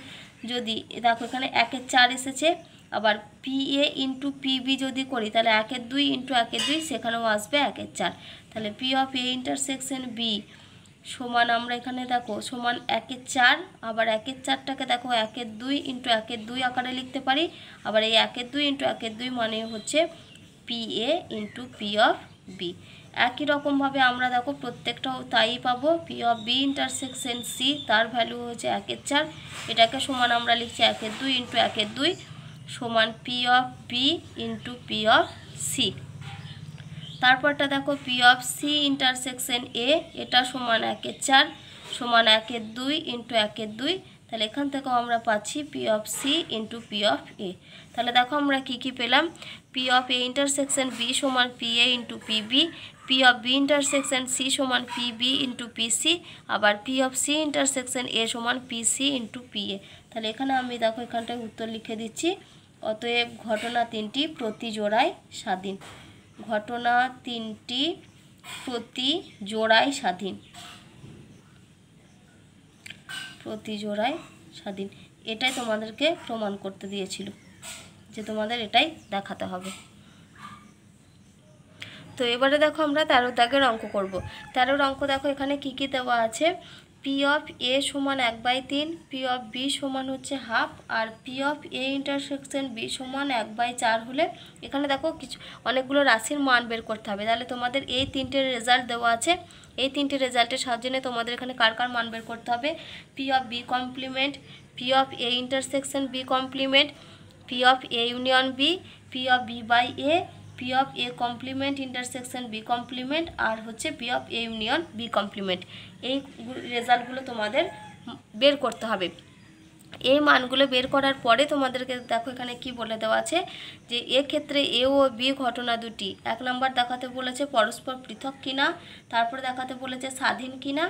যদি দেখো এখানে 1/4 এসেছে, আবার P A into P B যদি করি তাহলে 1/2 ইন্টু 1/2 সেখানেও আসবে 1/4। তাহলে P of A intersection B সমান আমরা এখানে দেখো সমান 1/4, আবার 1/4টাকে দেখো 1/2 ইন্টু 1/2 আকারে লিখতে পারি, আবার এই 1/2 ইন্টু 1/2 মানে হচ্ছে P A into P of B. একই রকমভাবে আমরা দেখো প্রত্যেকটাও তাই পাবো, P of B intersection C তার ভ্যালু হচ্ছে 1/4, এটাকে সমান আমরা লিখছি 1/2 ইন্টু 1/2 সমান P of B into P of C. তারপরটা দেখো P of C intersection A, এটা সমান 1/4 সমান 1/2 ইন্টু 1/2, তাহলে এখান থেকেও আমরা পাচ্ছি P of C into P of A. তাহলে দেখো আমরা কি পেলাম, P of A intersection B সমান P A into P B, P of B intersection C সমান P B into P C, আবার P of C intersection A সমান P C into P A. তাহলে এখানে আমি দেখো এখানটায় উত্তর লিখে দিচ্ছি। অতএব ঘটনা 3টি প্রতি জোড়ায় স্বাধীন, ঘটনা 3টি প্রতি জোড়ায় স্বাধীন, প্রতি জোড়ায় স্বাধীন, এটাই তোমাদেরকে প্রমাণ করতে দিয়েছিল যে তোমাদের এটাই দেখাতে হবে। তো এবারে দেখো আমরা 13 দাগের অঙ্ক করব। 13 অঙ্ক দেখো এখানে কি দেওয়া আছে, পি অফ এ সমান 1/3, পি অফ বি সমান হচ্ছে হাফ, আর P of A intersection B সমান 1/4 হলে এখানে দেখো কিছু অনেকগুলো রাশির মান বের করতে হবে। তাহলে তোমাদের এই 3টে রেজাল্ট দেওয়া আছে, এই 3টে রেজাল্টের সাহায্যে তোমাদের এখানে কার কার মান বের করতে হবে, P of B complement, P of A intersection B complement, P of A union B, P of B by A, P of A complement intersection B complement, আর হচ্ছে P of A union B complement. এই রেজাল্টগুলো তোমাদের বের করতে হবে। এই মানগুলো বের করার পরে তোমাদেরকে দেখো এখানে কি বলে দেওয়া আছে যে এক্ষেত্রে এ ও বি ঘটনা দুটি, 1 নম্বর দেখাতে বলেছে পরস্পর পৃথক কিনা, তারপরে দেখাতে বলেছে স্বাধীন কিনা,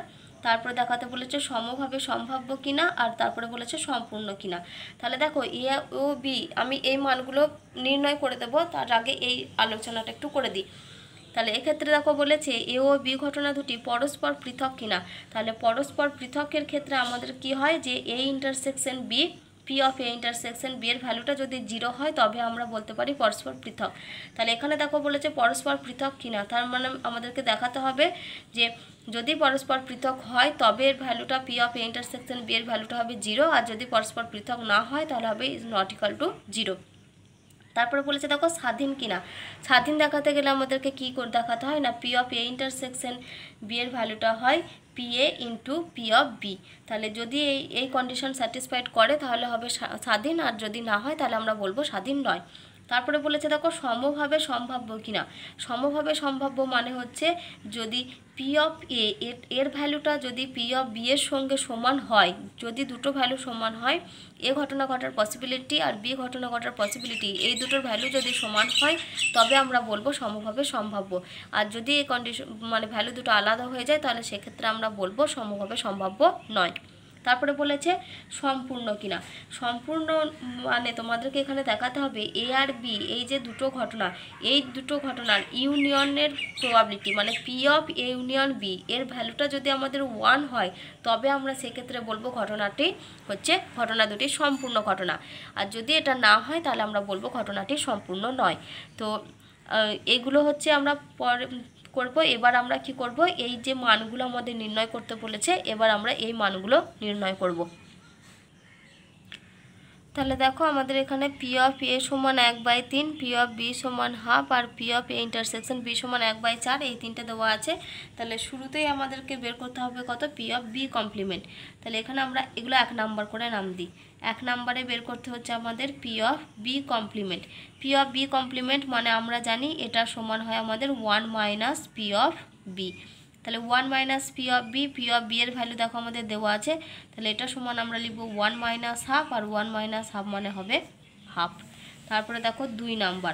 তারপরে দেখাতে বলেছে সমভাবে সম্ভাব্য কিনা, আর তারপরে বলেছে সম্পূর্ণ কিনা। তাহলে দেখো এ ও বি আমি এই মানগুলো নির্ণয় করে দেবো, তার আগে এই আলোচনাটা একটু করে দিই। তাহলে এক্ষেত্রে দেখো বলেছে এ ও বি ঘটনা দুটি পরস্পর পৃথক কিনা, তাহলে পরস্পর পৃথকের ক্ষেত্রে আমাদের কি হয় যে A intersection B, P of A intersection B এর ভ্যালুটা যদি 0 হয় তবে আমরা বলতে পারি পরস্পর পৃথক। তাহলে এখানে দেখো বলেছে পরস্পর পৃথক কিনা, তার মানে আমাদেরকে দেখাতে হবে যে যদি পরস্পর পৃথক হয় তবে এর ভ্যালুটা P of A intersection B এর ভ্যালুটা হবে 0, আর যদি পরস্পর পৃথক না হয় তাহলে হবে ইজ নট ইকুয়াল টু 0। তারপরে বলেছে দেখো স্বাধীন কিনা, স্বাধীন দেখাতে গেলে আমাদেরকে কী করে দেখাতে হয় না, P of A intersection B এর ভ্যালুটা হয় P A into P of B. তাহলে যদি এই কন্ডিশন স্যাটিসফাইড করে তাহলে হবে স্বাধীন, আর যদি না হয় তাহলে আমরা বলবো স্বাধীন নয়। তারপরে বলেছে দেখো সমভাবে সম্ভাব্য কিনা, সমভাবে সম্ভাব্য মানে হচ্ছে যদি পি অফ এ এর ভ্যালুটা যদি পি অফ বি এর সঙ্গে সমান হয়, যদি দুটো ভ্যালু সমান হয়, এ ঘটনা ঘটার পসিবিলিটি আর বি ঘটনা ঘটার পসিবিলিটি এই দুটোর ভ্যালু যদি সমান হয় তবে আমরা বলবো সমভাবে সম্ভাব্য, আর যদি এই কন্ডিশন মানে ভ্যালু দুটো আলাদা হয়ে যায় তাহলে সেক্ষেত্রে আমরা বলবো সমভাবে সম্ভাব্য নয়। তারপরে বলেছে সম্পূর্ণ কিনা। সম্পূর্ণ মানে তোমাদেরকে এখানে দেখাতে হবে এ আর বি এই যে দুটো ঘটনা, এই দুটো ঘটনার ইউনিয়নের প্রবাবিলিটি মানে P of A union B এর ভ্যালুটা যদি আমাদের 1 হয় তবে আমরা সেক্ষেত্রে বলবো ঘটনা দুটি সম্পূর্ণ ঘটনা। আর যদি এটা না হয় তাহলে আমরা বলবো ঘটনাটি সম্পূর্ণ নয়। তো এগুলো হচ্ছে আমরা পরে করব। এবার আমরা কি করব, এই যে মানগুলো আমাদের নির্ণয় করতে বলেছে এবার আমরা এই মানগুলো নির্ণয় করব। তাহলে দেখো আমাদের এখানে পি অফ এ সমান 1/3, পি অফ বি সমান হাফ আর P of A intersection B সমান 1/4 এই তিনটে দেওয়া আছে। তাহলে শুরুতেই আমাদেরকে বের করতে হবে কত, পি অফ বি কমপ্লিমেন্ট। তাহলে এখানে আমরা এগুলো 1 নাম্বার করে নাম দিই। 1 নাম্বারে বের করতে হচ্ছে আমাদের P of B complement. P of B complement মানে আমরা জানি এটা সমান হয় আমাদের 1 মাইনাস পি অফ বি। তাহলে 1 মাইনাস পি অফ বি এর ভ্যালু দেখো আমাদের দেওয়া আছে। তাহলে এটা সমান আমরা লিখব 1 মাইনাস হাফ, আর 1 মাইনাস হাফ মানে হবে হাফ। তারপরে দেখো 2 নাম্বার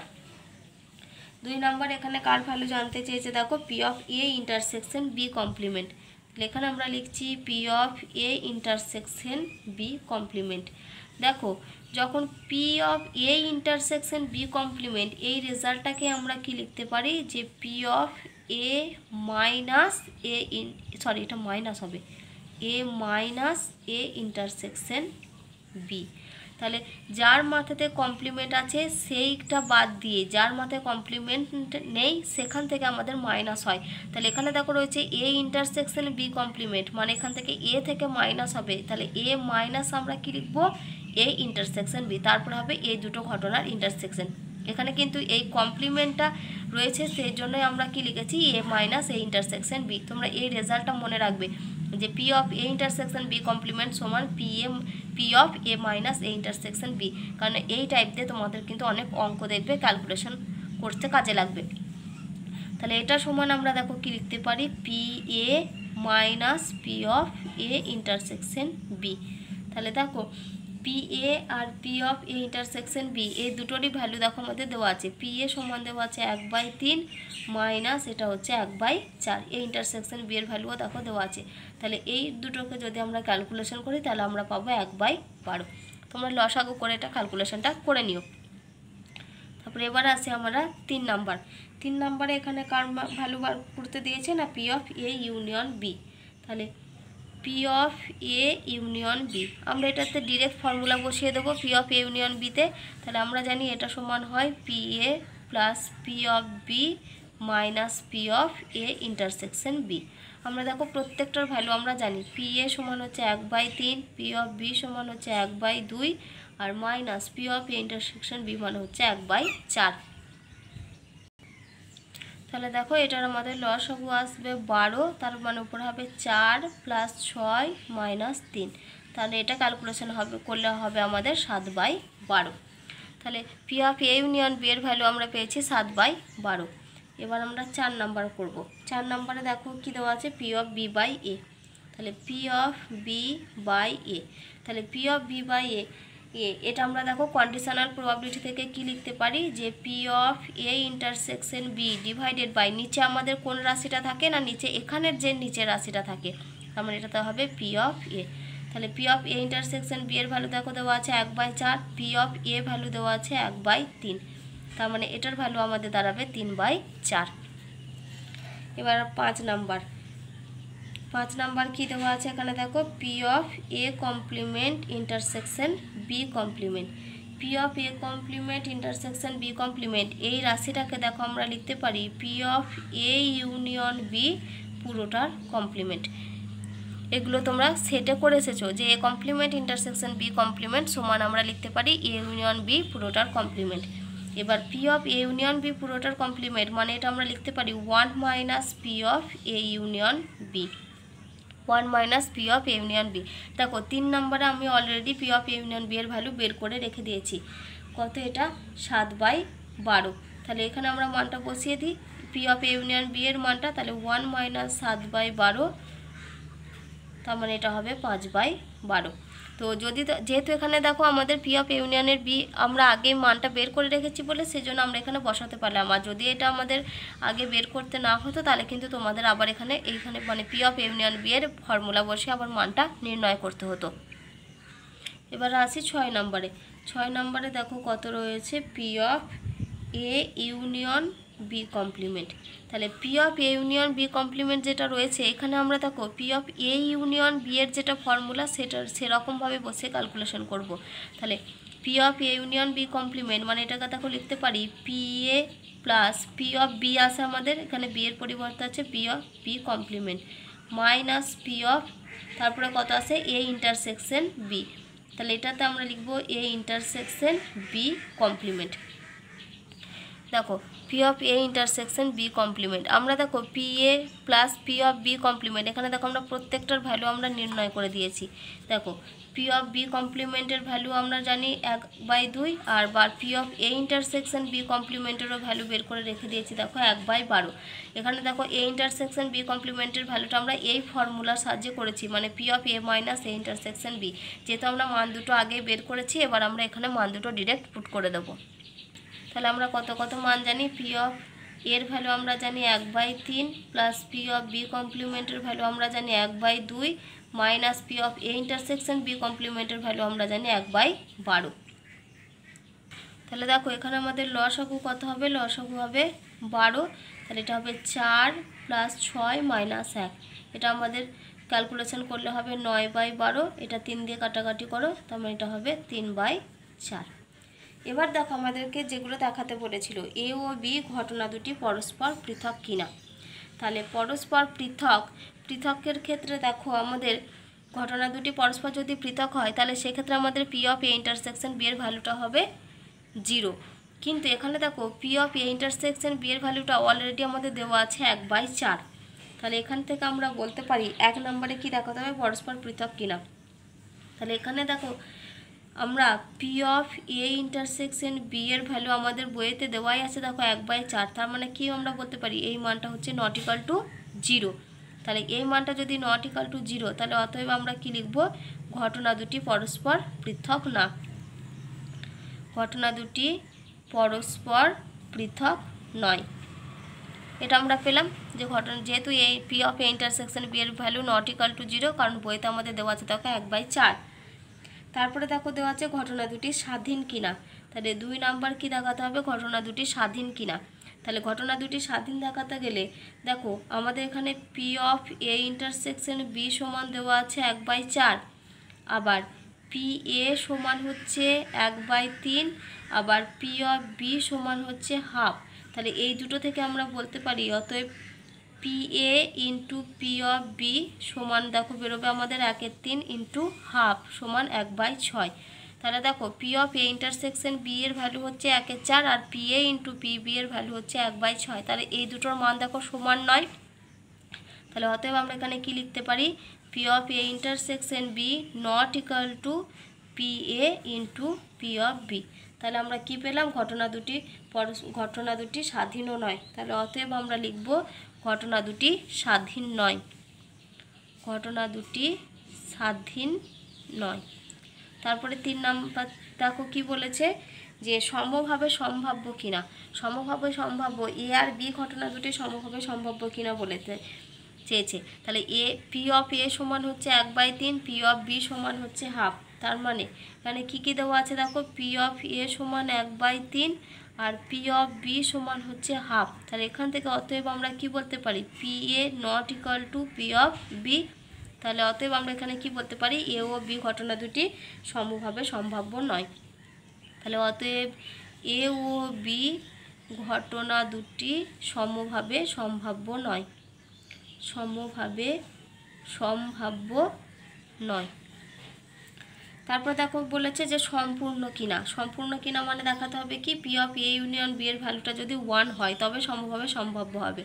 এখানে কার ভ্যালু জানতে চেয়েছে, দেখো P of A intersection B complement. তাহলে এখানে আমরা লিখছি P of A intersection B complement. দেখো যখন P of A intersection B complement এই রেজাল্টটাকে আমরা কি লিখতে পারি, যে P of A minus A এটা মাইনাস হবে A minus A intersection B. তাহলে যার মাথাতে কমপ্লিমেন্ট আছে সেইটা বাদ দিয়ে যার মাথায় কমপ্লিমেন্ট নেই সেখান থেকে আমাদের মাইনাস হয়। তাহলে এখানে দেখো রয়েছে এ ইন্টারসেকশন বি কমপ্লিমেন্ট মানে এখান থেকে এ থেকে মাইনাস হবে। তাহলে এ মাইনাস আমরা কি লিখবো, এ ইন্টারসেকশন বি, তারপরে হবে এই দুটো ঘটনার ইন্টারসেকশন। এখানে কিন্তু এই কমপ্লিমেন্টটা রয়েছে সেই জন্যই আমরা কি লিখেছি A minus A intersection B. তোমরা এই রেজাল্টটা মনে রাখবে যে P of A intersection B complement সমান P of A minus A intersection B. কারণ এই টাইপ দিয়ে তোমাদের কিন্তু অনেক অঙ্ক দেখবে ক্যালকুলেশন করতে কাজে লাগবে। তাহলে এটা সমান আমরা দেখো কি লিখতে পারি, P A minus P of A intersection B. তাহলে দেখো পি এ আর P of A intersection B এই দুটোরই ভ্যালু দেখো আমাদের দেওয়া আছে। পি এ সমান দেওয়া আছে 1/3 মাইনাস এটা হচ্ছে 1/4, এই ইন্টারসেকশন বি এর ভ্যালুও দেখো দেওয়া আছে। তাহলে এই দুটোকে যদি আমরা ক্যালকুলেশন করি তাহলে আমরা পাবো 1/12। তোমরা লসাগু করে এটা ক্যালকুলেশনটা করে নিও। তারপরে এবার আসে আমরা 3 নাম্বারে এখানে কার ভ্যালু বার করতে দিয়েছে না P of A union B. তাহলে P of A union B আমরা এটাতে ডিরেক্ট ফর্মুলা বসিয়ে দেবো পি অফ এ ইউনিয়ন বিতে। তাহলে আমরা জানি এটা সমান হয় P A plus P of B minus P of A intersection B. আমরা দেখো প্রত্যেকটার ভ্যালু আমরা জানি, পি এ সমান হচ্ছে 1/3, পি অফ বি সমান হচ্ছে 1/2 আর minus P of A intersection B মানে হচ্ছে 1/4। তাহলে দেখো এটার আমাদের লসাগু আসবে 12, তার মানে উপরে হবে 4 + 6 - 3। তাহলে এটা ক্যালকুলেশন করলে হবে আমাদের 7/12। তাহলে P of A union B এর ভ্যালু আমরা পেয়েছি 7/12। এবার আমরা 4 নাম্বার করব। 4 নাম্বারে দেখো কি দেওয়া আছে, P of B by A. তাহলে P of B by A, তাহলে P of B by A এটা আমরা দেখো কন্ডিশনাল প্রবাবিলিটি থেকে কি লিখতে পারি, যে P of A intersection B divided by নিচে আমাদের কোন রাশিটা থাকে না, নিচে এখানের যে নিচের রাশিটা থাকে, তার মানে এটাতে হবে পি অফ এ। তাহলে P of A intersection B এর ভ্যালু দেখো দেওয়া আছে 1/4, পি অফ এ ভ্যালু দেওয়া আছে 1/3, তার মানে এটার ভ্যালু আমাদের দাঁড়াবে 3/4। এবার 5 নাম্বার কি দেওয়া আছে এখানে দেখো, P of A complement intersection B complement. P of A complement intersection B complement এই রাশিটাকে দেখো আমরা লিখতে পারি P of A union B পুরোটার কমপ্লিমেন্ট। এগুলো তোমরা সেটে করে এসেছো যে A complement intersection B complement সমান আমরা লিখতে পারি এ ইউনিয়ন বি পুরোটার কমপ্লিমেন্ট। এবার P of A union B পুরোটার কমপ্লিমেন্ট মানে এটা আমরা লিখতে পারি 1 minus P of A union B, 1 minus P of A union B. দেখো 3 নম্বরে আমি already P of A union B এর ভ্যালু বের করে রেখে দিয়েছি। কত এটা 7/12। তাহলে এখানে আমরা মানটা বসিয়ে দিই P of A union B এর মানটা, তাহলে 1 মাইনাস 7/12, তার মানে এটা হবে 5/12। তো যেহেতু এখানে দেখো আমাদের পি অফ ইউনিয়নের বি আমরা আগে মানটা বের করে রেখেছি বলে সেজন্য আমরা এখানে বসাতে পারলাম। আর যদি এটা আমাদের আগে বের করতে না হতো তাহলে কিন্তু তোমাদের আবার এইখানে মানে পি অফ ইউনিয়ন বি এর ফর্মুলা বসে আবার মানটা নির্ণয় করতে হতো। এবার আসি 6 নম্বরে। 6 নম্বরে দেখো কত রয়েছে, P of A union B complement. তাহলে P of A union B complement যেটা রয়েছে এখানে আমরা দেখো P of A union B এর যেটা ফর্মুলা সেরকমভাবে বসে ক্যালকুলেশন করব। তাহলে P of A union B complement মানে এটাকে দেখো লিখতে পারি P A plus P of B আছে আমাদের এখানে বি এর পরিবর্তে আছে P of B complement minus P of তারপরে কত আছে এ ইন্টারসেকশন বি। তাহলে এটাতে আমরা লিখব এ ইন্টারসেকশন বি কমপ্লিমেন্ট। দেখো P of A intersection B complement আমরা দেখো P A plus P of B complement এখানে দেখো আমরা প্রত্যেকটার ভ্যালু আমরা নির্ণয় করে দিয়েছি। দেখো পি অফ বি কমপ্লিমেন্টের ভ্যালু আমরা জানি 1/2 আর P of A intersection B কমপ্লিমেন্টেরও ভ্যালু বের করে রেখে দিয়েছি দেখো 1/12। এখানে দেখো এ ইন্টারসেকশন বি কমপ্লিমেন্টের ভ্যালুটা আমরা এই ফর্মুলার সাহায্যে করেছি মানে P of A minus A intersection B. যেহেতু আমরা মান দুটো আগে বের করেছি এবার আমরা এখানে মান দুটো ডিরেক্ট পুট করে দেবো। তাহলে আমরা কত মান জানি, পি অফ এর ভ্যালু আমরা জানি 1/3 প্লাস পি অফ বি কমপ্লিমেন্টের ভ্যালু আমরা জানি 1/2 minus P of A intersection B কমপ্লিমেন্টের ভ্যালু আমরা জানি 1/12। তাহলে দেখো এখানে আমাদের লসাগু কত হবে, লসাগু হবে 12। তাহলে এটা হবে 4 প্লাস 6 মাইনাস 1। এটা আমাদের ক্যালকুলেশন করলে হবে 9/12। এটা 3 দিয়ে কাটাকাটি করো তার মানে এটা হবে 3/4। এবার দেখো আমাদেরকে যেগুলো দেখাতে বলেছিল এ ও বি ঘটনা দুটি পরস্পর পৃথক কিনা। তাহলে পরস্পর পৃথকের ক্ষেত্রে দেখো আমাদের ঘটনা দুটি পরস্পর যদি পৃথক হয় তাহলে সেক্ষেত্রে আমাদের P of A intersection B এর ভ্যালুটা হবে 0। কিন্তু এখানে দেখো P of A intersection B এর ভ্যালুটা অলরেডি আমাদের দেওয়া আছে 1/4। তাহলে এখান থেকে আমরা বলতে পারি 1 নম্বরে কি দেখাতে হবে পরস্পর পৃথক কিনা। তাহলে এখানে দেখো আমরা P of A intersection B এর ভ্যালু আমাদের বইয়েতে দেওয়াই আছে দেখো 1/4। তার মানে কি আমরা বলতে পারি এই মানটা হচ্ছে নট ইকাল টু 0। তাহলে এই মানটা যদি নট ইকাল টু 0 তাহলে অতএব আমরা কি লিখব, ঘটনা দুটি পরস্পর পৃথক না। ঘটনা দুটি পরস্পর পৃথক নয়। এটা আমরা পেলাম যে যেহেতু এই P of A intersection B এর ভ্যালু নট ইকাল টু 0 কারণ বইতে আমাদের দেওয়া আছে দেখো 1/4। তারপরে দেখো দেওয়া আছে ঘটনা দুটি স্বাধীন কিনা। তাহলে 2 নাম্বার কি দেখাতে হবে, ঘটনা দুটি স্বাধীন কিনা। তাহলে ঘটনা দুটি স্বাধীন দেখাতে গেলে দেখো আমাদের এখানে P of A intersection B সমান দেওয়া আছে 1/4, আবার পি এ সমান হচ্ছে 1/3, আবার পি অফ বি সমান হচ্ছে হাফ। তাহলে এই দুটো থেকে আমরা বলতে পারি অতএব P A into P of B সমান দেখো বেরোবে আমাদের 1/3 ইন্টু হাফ সমান 1/6। তাহলে দেখো P of A intersection B এর ভ্যালু হচ্ছে 1/4 আর P A into P B এর ভ্যালু হচ্ছে 1/6। তাহলে এই দুটোর মান দেখো সমান নয়। তাহলে অতএব আমরা এখানে কি লিখতে পারি, P of A intersection B not equal to P A into P of B. তাহলে আমরা কি পেলাম, ঘটনা দুটি স্বাধীনও নয়। তাহলে অতএব আমরা লিখব ঘটনা দুটি স্বাধীন নয়। ঘটনা দুটি স্বাধীন নয়। তারপরে 3 নাম্বার দেখো কি বলেছে যে সমভাবে সম্ভাব্য কিনা। সমভাবে সম্ভাব্য এ আর বি ঘটনা দুটি সমভাবে সম্ভাব্য কিনা বলেছে চেয়েছে। তাহলে পি অফ এ সমান হচ্ছে 1/3, পি অফ বি সমান হচ্ছে হাফ। তার মানে এখানে কী দেওয়া আছে দেখো, পি অফ এ সমান 1/3 আর পি অফ বি সমান হচ্ছে হাফ। তাহলে এখান থেকে অতএব আমরা কি বলতে পারি, P A not equal to P of B. তাহলে অতএব আমরা এখানে কি বলতে পারি, এ ও বি ঘটনা দুটি সমভাবে সম্ভাব্য নয়। তাহলে অতএব এ ও বি ঘটনা দুটি সমভাবে সম্ভাব্য নয়। সমভাবে সম্ভাব্য নয়। তারপর দেখো বলেছে যে সম্পূর্ণ কিনা। সম্পূর্ণ কিনা মানে দেখাতে হবে কি, P of A union B এর ভ্যালুটা যদি 1 হয় তবে সমভাবে সম্ভাব্য হবে।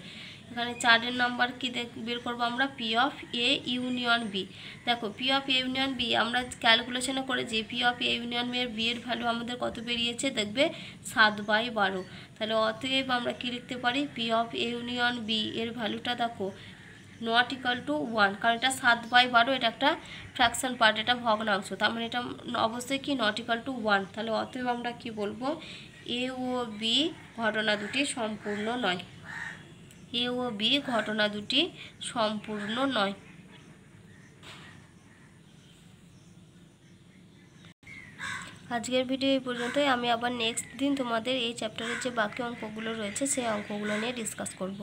এখানে 4 নাম্বার কি বের করবো আমরা, P of A union B. দেখো P of A union B আমরা ক্যালকুলেশনে করেছি, P of A union B এর ভ্যালু আমাদের কত বেরিয়েছে দেখবে 7/12। তাহলে অতএব আমরা কি লিখতে পারি, P of A union B এর ভ্যালুটা দেখো নট ইকুয়াল টু 1, কারণ এটা 7/12, এটা একটা ফ্র্যাকশন পার্ট, এটা ভগ্নাংশ, তার মানে এটা অবশ্যই কি নট ইকুয়াল টু 1। তাহলে অতএব আমরা কি বলবো, এ ও বি ঘটনা দুটি সম্পূর্ণ নয়। এ ও বি ঘটনা দুটি সম্পূর্ণ নয়। আজকের ভিডিও এই পর্যন্তই। আমি আবার নেক্সট দিন তোমাদের এই চ্যাপ্টারের যে বাকি অঙ্কগুলো রয়েছে সেই অঙ্কগুলো নিয়ে ডিসকাস করব।